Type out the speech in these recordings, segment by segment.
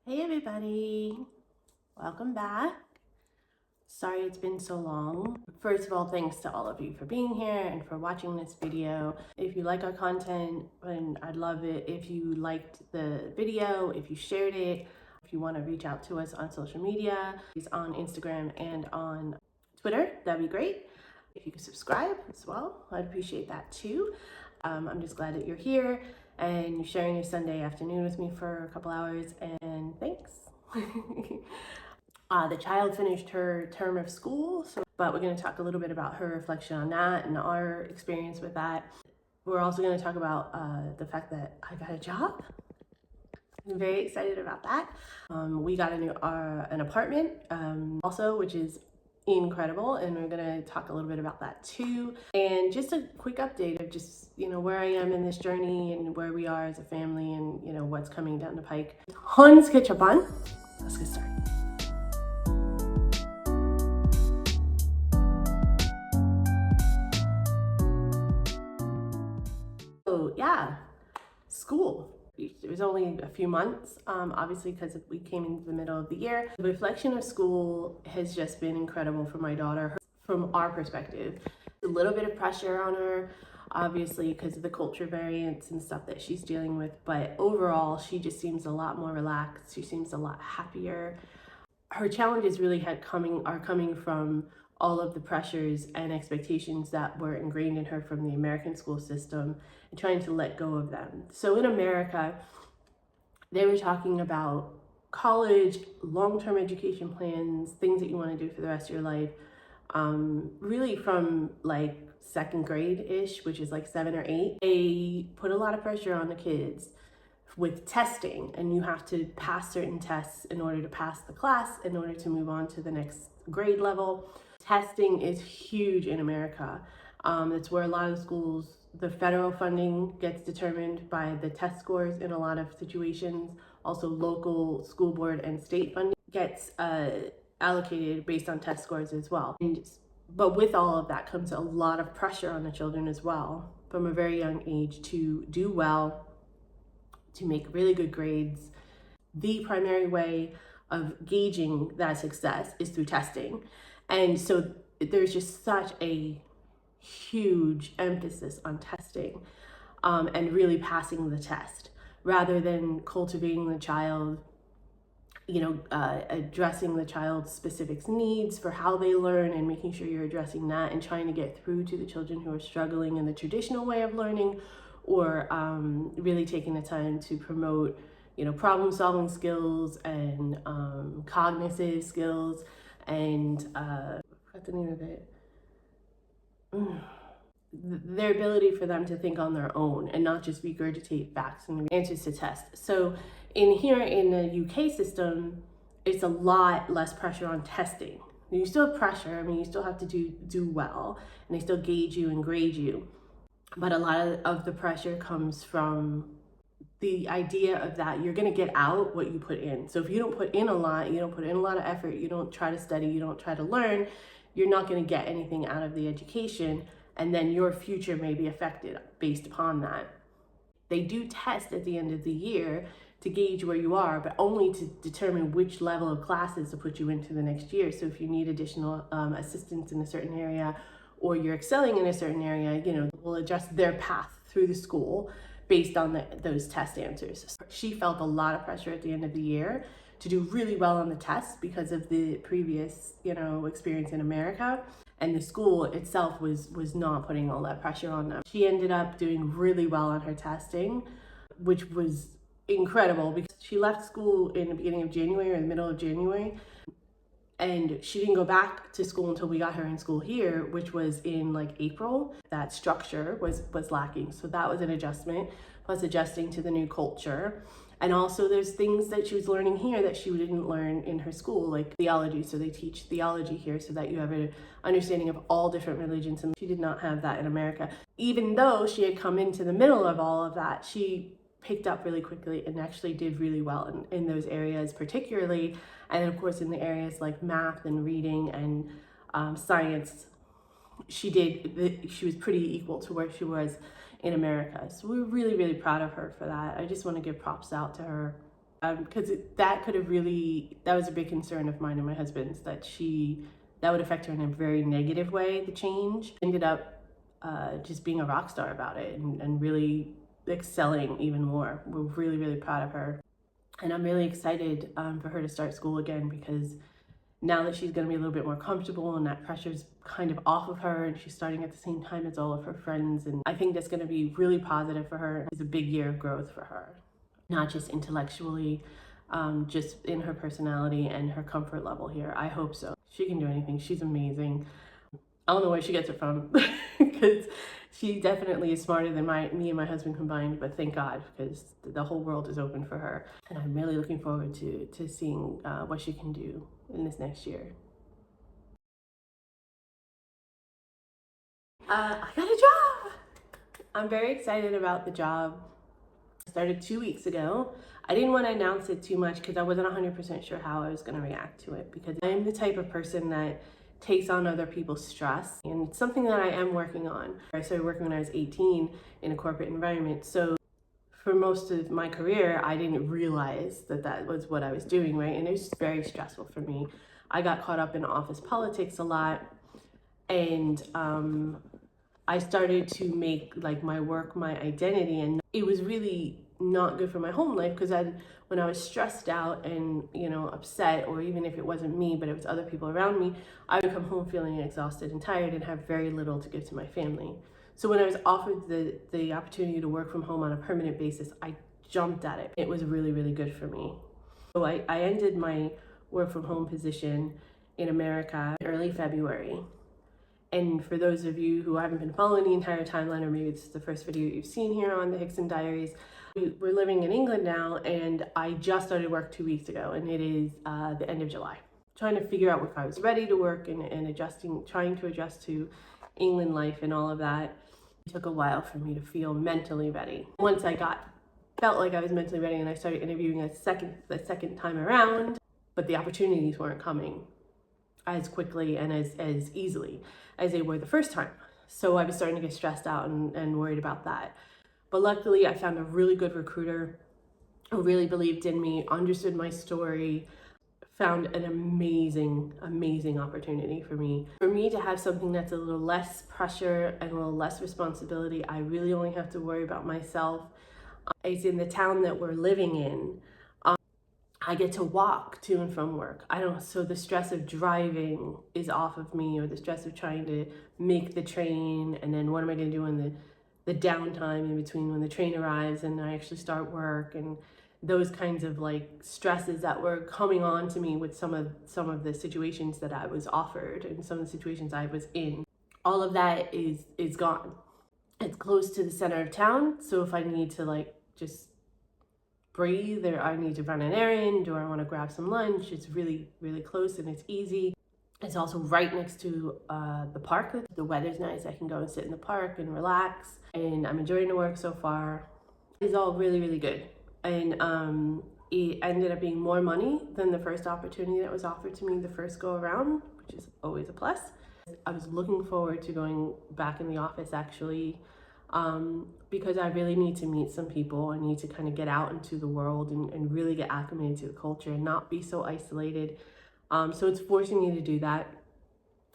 Hey everybody, welcome back. Sorry it's been so long. First of all, thanks to all of you for being here and for watching this video. If you like our content, then I'd love it if you liked the video, if you shared it, if you want to reach out to us on social media, it's on Instagram and on Twitter, that'd be great. If you could subscribe as well, I'd appreciate that too. I'm just glad that you're here and you're sharing your Sunday afternoon with me for a couple hours, and thanks. The child finished her term of school, but we're going to talk a little bit about her reflection on that and our experience with that. We're also going to talk about the fact that I got a job. I'm very excited about that. We got an apartment also, which is incredible, and we're going to talk a little bit about that too. And just a quick update of just where I am in this journey and where we are as a family, and what's coming down the pike. Hans ketchup on. Let's get started. So yeah, school. It was only a few months, obviously, because we came into the middle of the year. The reflection of school has just been incredible for my daughter from our perspective. A little bit of pressure on her, obviously, because of the culture variants and stuff that she's dealing with, but overall, she just seems a lot more relaxed. She seems a lot happier. Her challenges really are coming from all of the pressures and expectations that were ingrained in her from the American school system and trying to let go of them. So in America, they were talking about college, long-term education plans, things that you want to do for the rest of your life, really from like second grade-ish, which is like 7 or 8. They put a lot of pressure on the kids with testing, and you have to pass certain tests in order to pass the class in order to move on to the next grade level. Testing is huge in America. It's where a lot of schools, the federal funding gets determined by the test scores in a lot of situations. Also local school board and state funding gets allocated based on test scores as well. But with all of that comes a lot of pressure on the children as well from a very young age to do well, to make really good grades. The primary way of gauging that success is through testing. And so there's just such a huge emphasis on testing and really passing the test rather than cultivating the child, addressing the child's specific needs for how they learn and making sure you're addressing that and trying to get through to the children who are struggling in the traditional way of learning, or really taking the time to promote problem solving skills and cognitive skills and I forgot the name of it. Their ability for them to think on their own and not just regurgitate facts and answers to tests. So in the UK system, it's a lot less pressure on testing. You still have pressure. I mean, you still have to do well, and they still gauge you and grade you. But a lot of the pressure comes from the idea of that you're going to get out what you put in. So if you don't put in a lot, you don't put in a lot of effort, you don't try to study, you don't try to learn, you're not going to get anything out of the education, and then your future may be affected based upon that. They do test at the end of the year to gauge where you are, but only to determine which level of classes to put you into the next year. So if you need additional assistance in a certain area, or you're excelling in a certain area, will adjust their path through the school based on those test answers. She felt a lot of pressure at the end of the year to do really well on the tests because of the previous, experience in America. And the school itself was not putting all that pressure on them. She ended up doing really well on her testing, which was incredible because she left school in the beginning of January or the middle of January. And she didn't go back to school until we got her in school here, which was in like April. That structure was lacking. So that was an adjustment, plus adjusting to the new culture. And also there's things that she was learning here that she didn't learn in her school, like theology. So they teach theology here so that you have an understanding of all different religions. And she did not have that in America. Even though she had come into the middle of all of that, she picked up really quickly and actually did really well in those areas particularly. And of course in the areas like math and reading and science, she was pretty equal to where she was in America. So we're really, really proud of her for that. I just want to give props out to her because that could have really, that was a big concern of mine and my husband's, that that would affect her in a very negative way, the change. Ended up just being a rock star about it and really excelling even more. We're really, really proud of her. And I'm really excited for her to start school again, because now that she's going to be a little bit more comfortable and that pressure's kind of off of her, and she's starting at the same time as all of her friends. And I think that's going to be really positive for her. It's a big year of growth for her, not just intellectually, just in her personality and her comfort level here. I hope so. She can do anything. She's amazing. I don't know where she gets it from because she definitely is smarter than me and my husband combined, but thank God, because the whole world is open for her. And I'm really looking forward to seeing what she can do in this next year. I got a job. I'm very excited about the job. I started 2 weeks ago. I didn't want to announce it too much because I wasn't 100% sure how I was going to react to it, because I'm the type of person that takes on other people's stress, and it's something that I am working on. I started working when I was 18 in a corporate environment, so for most of my career I didn't realize that that was what I was doing, right? And it was very stressful for me. I got caught up in office politics a lot, and I started to make like my work my identity, and it was really not good for my home life, because when I was stressed out and upset, or even if it wasn't me but it was other people around me, I would come home feeling exhausted and tired and have very little to give to my family. So when I was offered the opportunity to work from home on a permanent basis, I jumped at it. It was really, really good for me. So I ended my work from home position in America early February. And for those of you who haven't been following the entire timeline, or maybe it's the first video you've seen here on the Hickson Diaries, we're living in England now, and I just started work 2 weeks ago, and it is the end of July. Trying to figure out if I was ready to work and trying to adjust to England life and all of that. It took a while for me to feel mentally ready. Once I felt like I was mentally ready, and I started interviewing the second time around, but the opportunities weren't coming as quickly and as easily as they were the first time. So I was starting to get stressed out and worried about that. But luckily I found a really good recruiter who really believed in me, understood my story, found an amazing opportunity for me. For me to have something that's a little less pressure and a little less responsibility, I really only have to worry about myself. It's in the town that we're living in. I get to walk to and from work. So the stress of driving is off of me, or the stress of trying to make the train, and then what am I going to do in the downtime in between when the train arrives and I actually start work, and those kinds of like stresses that were coming on to me with some of the situations that I was offered and some of the situations I was in. All of that is gone. It's close to the center of town, so if I need to like just breathe, or I need to run an errand, or I want to grab some lunch, it's really, really close and it's easy. It's also right next to the park. The weather's nice. I can go and sit in the park and relax, and I'm enjoying the work so far. It's all really, really good. And it ended up being more money than the first opportunity that was offered to me the first go around, which is always a plus. I was looking forward to going back in the office actually, because I really need to meet some people. I need to kind of get out into the world and really get acclimated to the culture and not be so isolated. So it's forcing me to do that.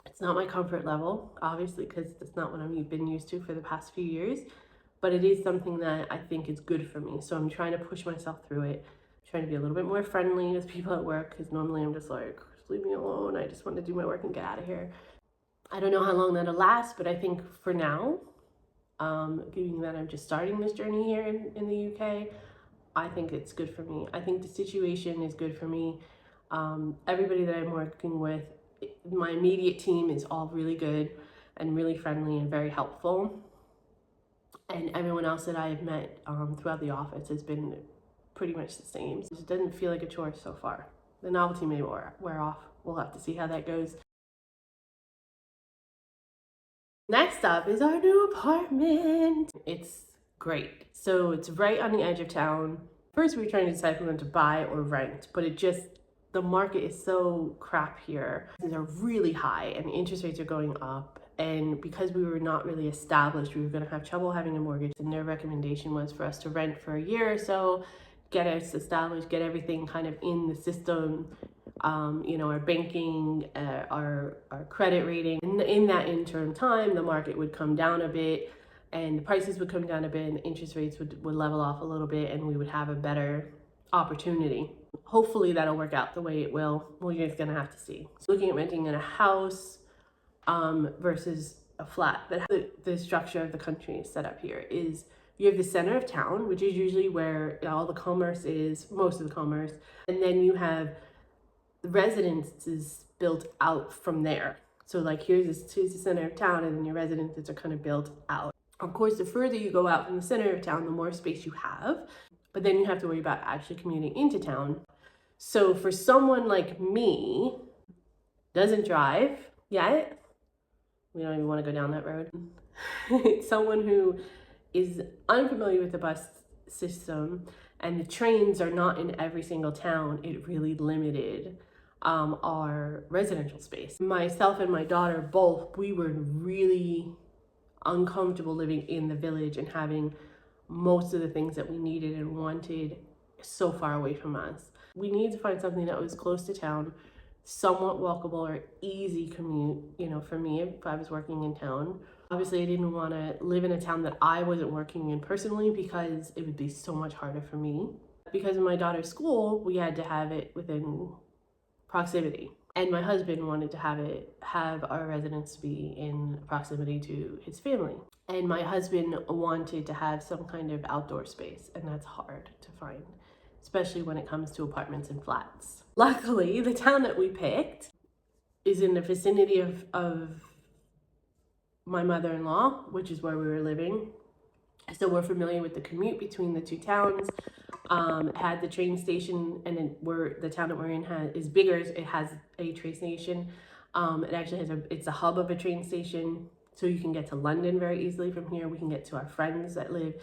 It's not my comfort level, obviously, because that's not what I've been used to for the past few years, but it is something that I think is good for me. So I'm trying to push myself through it, trying to be a little bit more friendly with people at work, because normally I'm just like, just leave me alone. I just want to do my work and get out of here. I don't know how long that'll last, but I think for now, given that I'm just starting this journey here in the UK, I think it's good for me. I think the situation is good for me. Everybody that I'm working with, my immediate team, is all really good and really friendly and very helpful. And everyone else that I have met throughout the office has been pretty much the same. So it doesn't feel like a chore so far. The novelty may wear off. We'll have to see how that goes. Next up is our new apartment. It's great. So it's right on the edge of town. First, we were trying to decide if we wanted to buy or rent, but the market is so crap here. They're really high and the interest rates are going up. And because we were not really established, we were going to have trouble having a mortgage. And their recommendation was for us to rent for a year or so get us established, get everything kind of in the system, our banking, our credit rating. And in that interim time, the market would come down a bit and the prices would come down a bit and the interest rates would level off a little bit and we would have a better opportunity. Hopefully that'll work out the way it will. We're just gonna have to see. So looking at renting in a house versus a flat, but the structure of the country is set up here is you have the center of town, which is usually where all the commerce is, most of the commerce, and then you have the residences built out from there. So like here's the center of town, and then your residences are kind of built out. Of course, the further you go out from the center of town, the more space you have, but then you have to worry about actually commuting into town. So for someone like me, doesn't drive yet, we don't even want to go down that road. Someone who is unfamiliar with the bus system and the trains are not in every single town, it really limited our residential space. Myself and my daughter both, we were really uncomfortable living in the village and having most of the things that we needed and wanted so far away from us. We needed to find something that was close to town, somewhat walkable or easy commute, for me if I was working in town. Obviously, I didn't want to live in a town that I wasn't working in personally because it would be so much harder for me. Because of my daughter's school, we had to have it within proximity. And my husband wanted to have our residence be in proximity to his family. And my husband wanted to have some kind of outdoor space, and that's hard to find, especially when it comes to apartments and flats. Luckily, the town that we picked is in the vicinity of my mother-in-law, which is where we were living. So we're familiar with the commute between the two towns. It had the train station, and then the town that we're in is bigger. It has a train station. It actually it's a hub of a train station, so you can get to London very easily from here. We can get to our friends that live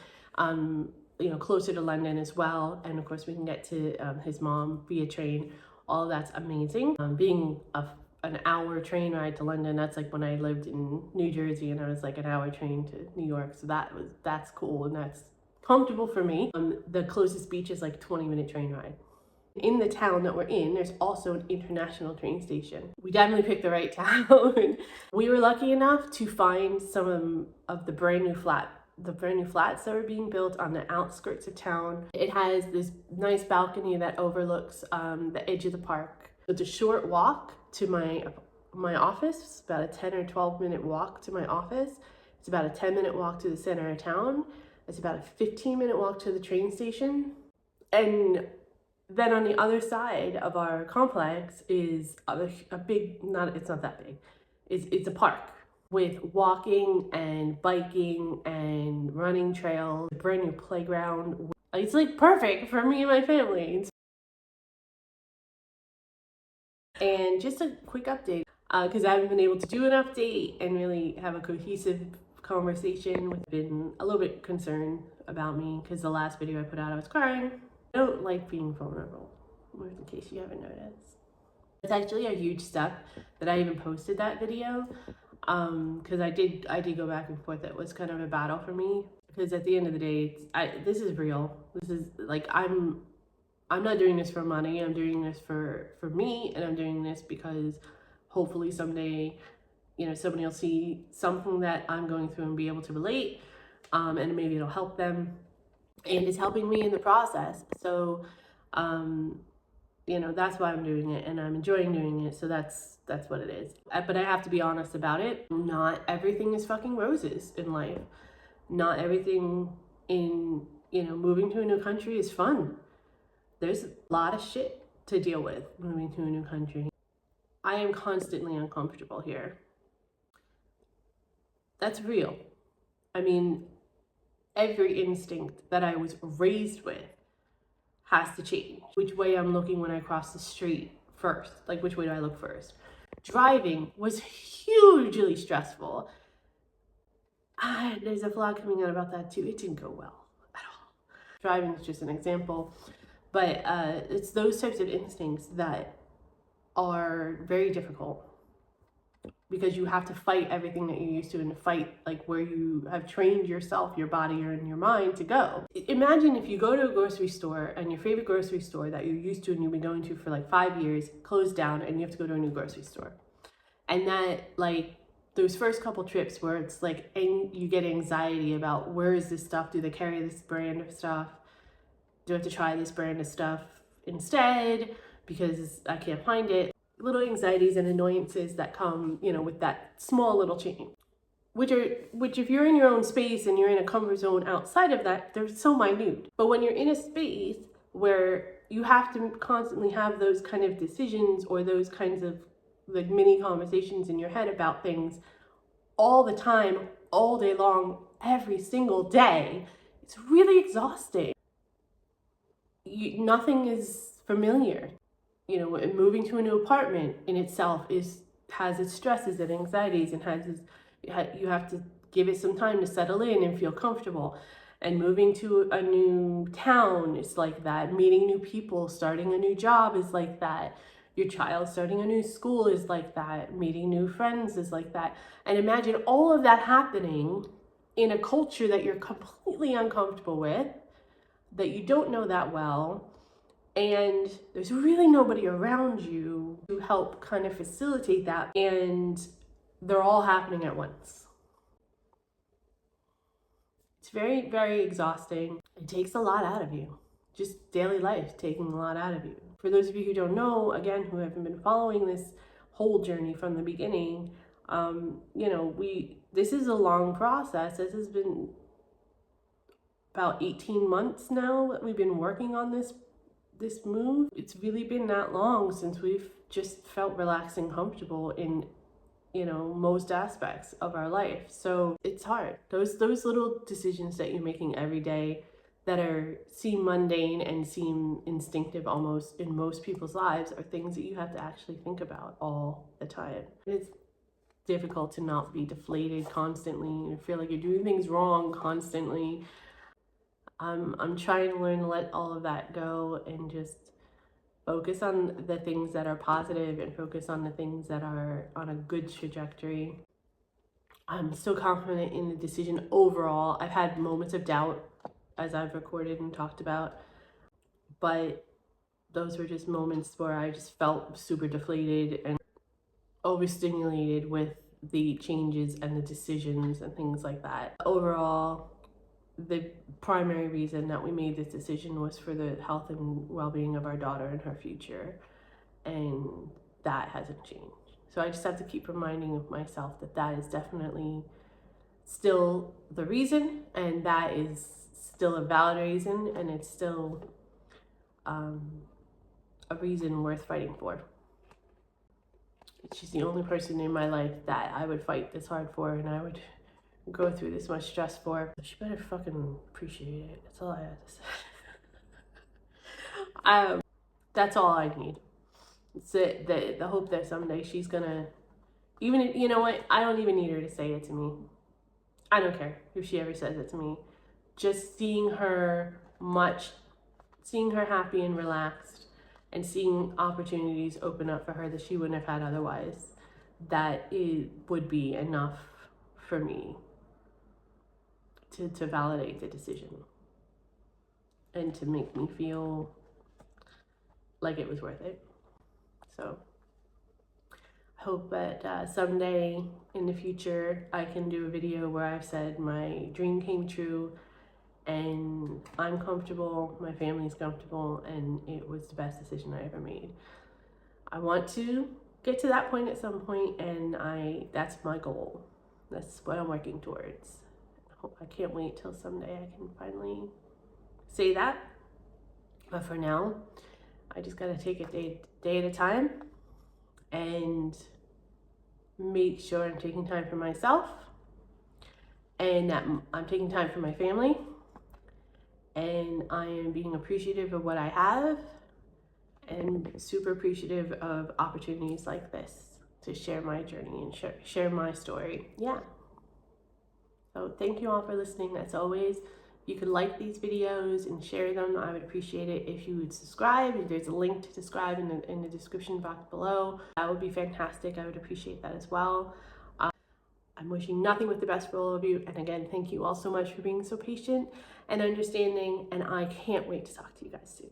closer to London as well, and of course we can get to his mom via train. All of that's amazing. Being an hour train ride to London, that's like when I lived in New Jersey and I was like an hour train to New York, so that's cool and that's comfortable for me. The closest beach is like 20-minute train ride. In the town that we're in, there's also an international train station. We definitely picked the right town. We were lucky enough to find some of the brand new flats that were being built on the outskirts of town. It has this nice balcony that overlooks the edge of the park. It's a short walk to my office. It's about a 10 or 12-minute walk to my office. It's about a 10-minute walk to the center of town. It's about a 15-minute walk to the train station. And then on the other side of our complex is a big, it's not that big, it's a park with walking and biking and running trails, a brand new playground. It's like perfect for me and my family. And just a quick update, because I haven't been able to do an update and really have a cohesive conversation. With been a little bit concerned about me because the last video I put out I was crying. I don't like being vulnerable, in case you haven't noticed. It's actually a huge step that I even posted that video, because I did go back and forth. It was kind of a battle for me because at the end of the day, this is real. This is like I'm not doing this for money. I'm doing this for me, and I'm doing this because hopefully someday, somebody will see something that I'm going through and be able to relate, and maybe it'll help them, and it's helping me in the process. So, that's why I'm doing it, and I'm enjoying doing it. So that's what it is. But I have to be honest about it. Not everything is fucking roses in life. Not everything in, moving to a new country is fun. There's a lot of shit to deal with moving to a new country. I am constantly uncomfortable here. That's real. I mean, every instinct that I was raised with has to change. Which way I'm looking when I cross the street first. Like, which way do I look first? Driving was hugely stressful. There's a vlog coming out about that too. It didn't go well at all. Driving is just an example. But it's those types of instincts that are very difficult because you have to fight everything that you're used to and to fight like where you have trained yourself, your body and your mind to go. Imagine if you go to a grocery store and your favorite grocery store that you're used to and you've been going to for like 5 years closed down and you have to go to a new grocery store. And that like those first couple trips where it's like you get anxiety about where is this stuff? Do they carry this brand of stuff? Do I have to try this brand of stuff instead because I can't find it? Little anxieties and annoyances that come, with that small little change, which if you're in your own space and you're in a comfort zone outside of that, they're so minute. But when you're in a space where you have to constantly have those kind of decisions or those kinds of like mini conversations in your head about things all the time, all day long, every single day, it's really exhausting. Nothing is familiar. Moving to a new apartment in itself has its stresses and anxieties and you have to give it some time to settle in and feel comfortable. And moving to a new town is like that. Meeting new people, starting a new job is like that. Your child starting a new school is like that. Meeting new friends is like that. And imagine all of that happening in a culture that you're completely uncomfortable with, that you don't know that well, and there's really nobody around you to help kind of facilitate that, and they're all happening at once. It's very, very exhausting. It takes a lot out of you. Just daily life taking a lot out of you. For those of you who don't know, again, who haven't been following this whole journey from the beginning, this is a long process. This has been about 18 months now that we've been working on this move. It's really been that long since we've just felt relaxed and comfortable in most aspects of our life. So it's hard. Those little decisions that you're making every day that seem mundane and seem instinctive almost in most people's lives are things that you have to actually think about all the time. It's difficult to not be deflated constantly and feel like you're doing things wrong constantly. I'm trying to learn to let all of that go and just focus on the things that are positive and focus on the things that are on a good trajectory. I'm so confident in the decision overall. I've had moments of doubt as I've recorded and talked about, but those were just moments where I just felt super deflated and overstimulated with the changes and the decisions and things like that. Overall, the primary reason that we made this decision was for the health and well-being of our daughter and her future, and that hasn't changed. So I just have to keep reminding myself that is definitely still the reason, and that is still a valid reason, and it's still a reason worth fighting for. She's the only person in my life that I would fight this hard for, and I would go through this much stress for. She better fucking appreciate it. That's all I have to say. That's all I need. It's the hope that someday she's gonna, even if, you know what, I don't even need her to say it to me. I don't care if she ever says it to me. Just seeing her happy and relaxed and seeing opportunities open up for her that she wouldn't have had otherwise, that it would be enough for me to validate the decision and to make me feel like it was worth it. So I hope that someday in the future I can do a video where I've said my dream came true and I'm comfortable, my family's comfortable, and it was the best decision I ever made. I want to get to that point at some point, and that's my goal. That's what I'm working towards. I can't wait till someday I can finally say that. But for now, I just gotta take it day at a time and make sure I'm taking time for myself and that I'm taking time for my family, and I am being appreciative of what I have and super appreciative of opportunities like this to share my journey and share my story. Yeah. So thank you all for listening. As always, You could like these videos and share them. I would appreciate it if you would subscribe. There's a link to subscribe in the description box below. That would be fantastic. I would appreciate that as well. I'm wishing nothing but the best for all of you. And again, thank you all so much for being so patient and understanding. And I can't wait to talk to you guys soon.